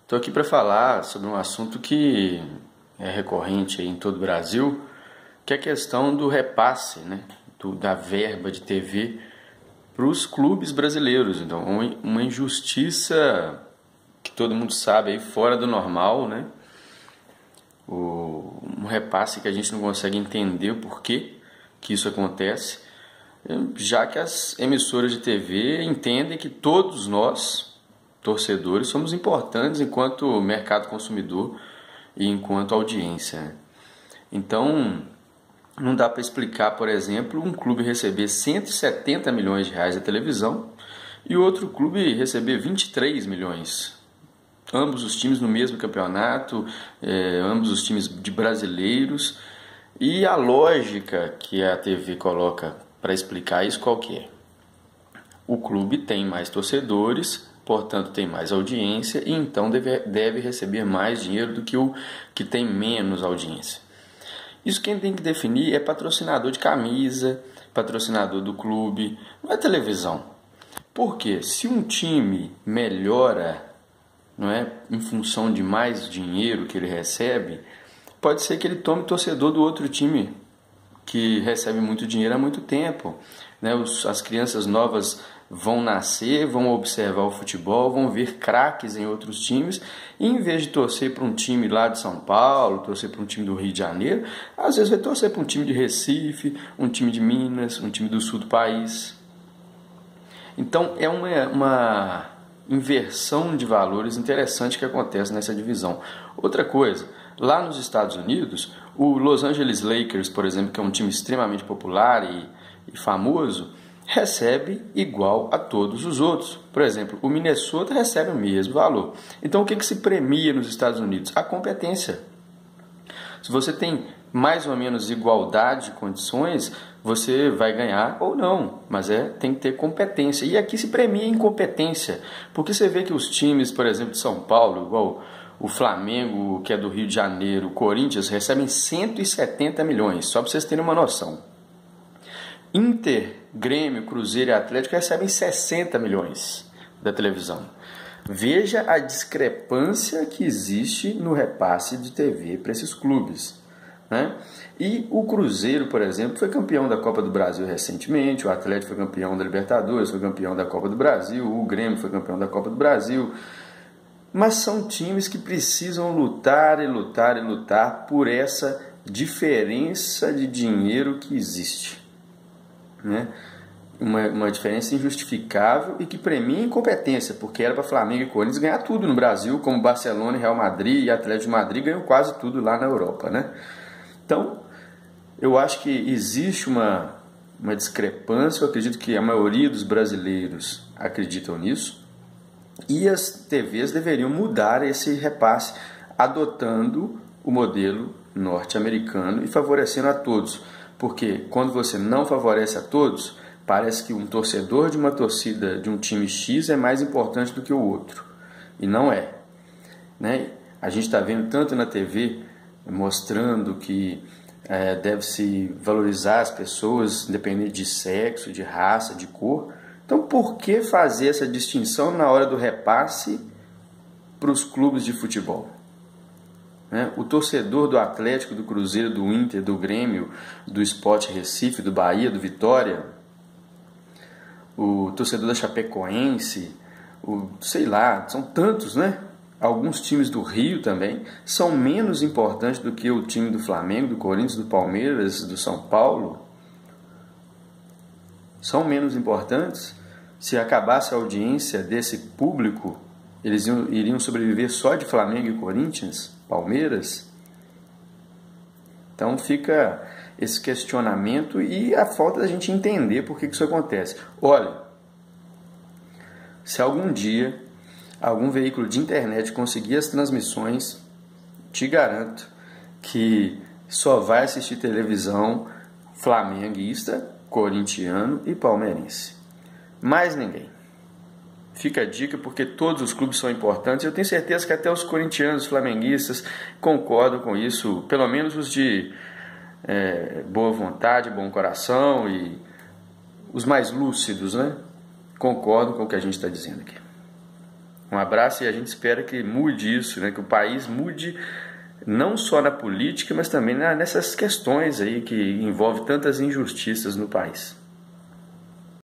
Estou aqui para falar sobre um assunto que é recorrente aí em todo o Brasil, que é a questão do repasse, né, da verba de TV para os clubes brasileiros. Então, uma injustiça que todo mundo sabe aí fora do normal, né? Um repasse que a gente não consegue entender o porquê que isso acontece, já que as emissoras de TV entendem que todos nós, torcedores, somos importantes enquanto mercado consumidor e enquanto audiência, né? Então, não dá para explicar, por exemplo, um clube receber 170 milhões de reais da televisão e outro clube receber 23 milhões. Ambos os times no mesmo campeonato, ambos os times de brasileiros. E a lógica que a TV coloca para explicar isso qual que é? O clube tem mais torcedores, portanto tem mais audiência e então deve receber mais dinheiro do que o que tem menos audiência. Isso quem tem que definir é patrocinador de camisa, patrocinador do clube, não é televisão. Porque se um time melhora, não é, em função de mais dinheiro que ele recebe, pode ser que ele tome torcedor do outro time que recebe muito dinheiro há muito tempo, né? As crianças novas vão nascer, vão observar o futebol, vão ver craques em outros times, e em vez de torcer para um time lá de São Paulo, torcer para um time do Rio de Janeiro, às vezes vai torcer para um time de Recife, um time de Minas, um time do sul do país. Então é uma inversão de valores interessante que acontece nessa divisão. Outra coisa, lá nos Estados Unidos, o Los Angeles Lakers, por exemplo, que é um time extremamente popular e famoso, recebe igual a todos os outros. Por exemplo, o Minnesota recebe o mesmo valor. Então o que se premia nos Estados Unidos? A competência. Se você tem mais ou menos igualdade de condições, você vai ganhar ou não, mas tem que ter competência. E aqui se premia incompetência, porque você vê que os times, por exemplo, de São Paulo, igual o Flamengo, que é do Rio de Janeiro, o Corinthians, recebem 170 milhões, só para vocês terem uma noção. Inter, Grêmio, Cruzeiro e Atlético recebem 60 milhões da televisão. Veja a discrepância que existe no repasse de TV para esses clubes, né? E o Cruzeiro, por exemplo, foi campeão da Copa do Brasil recentemente, o Atlético foi campeão da Libertadores, foi campeão da Copa do Brasil, o Grêmio foi campeão da Copa do Brasil, mas são times que precisam lutar e lutar e lutar por essa diferença de dinheiro que existe, né? Uma diferença injustificável e que premia a incompetência, porque era para Flamengo e Corinthians ganhar tudo no Brasil, como Barcelona, Real Madrid e Atlético de Madrid ganham quase tudo lá na Europa, né? Então, eu acho que existe uma discrepância, eu acredito que a maioria dos brasileiros acreditam nisso, e as TVs deveriam mudar esse repasse, adotando o modelo norte-americano e favorecendo a todos, porque quando você não favorece a todos, parece que um torcedor de uma torcida de um time X é mais importante do que o outro, e não é, né? A gente está vendo tanto na TV mostrando que deve-se valorizar as pessoas independente de sexo, de raça, de cor. Então por que fazer essa distinção na hora do repasse para os clubes de futebol? O torcedor do Atlético, do Cruzeiro, do Inter, do Grêmio, do Sport Recife, do Bahia, do Vitória, o torcedor da Chapecoense, sei lá, são tantos, né? Alguns times do Rio também são menos importantes do que o time do Flamengo, do Corinthians, do Palmeiras, do São Paulo. São menos importantes. Se acabasse a audiência desse público, eles iriam sobreviver só de Flamengo e Corinthians, Palmeiras. Então fica esse questionamento e a falta da gente entender por que isso acontece. Olha, se algum dia algum veículo de internet conseguir as transmissões, te garanto que só vai assistir televisão flamenguista, corintiano e palmeirense. Mais ninguém. Fica a dica, porque todos os clubes são importantes. Eu tenho certeza que até os corintianos, flamenguistas concordam com isso, pelo menos os de boa vontade, bom coração e os mais lúcidos, né? Concordam com o que a gente está dizendo aqui. Um abraço e a gente espera que mude isso, né? Que o país mude não só na política, mas também nessas questões aí que envolvem tantas injustiças no país.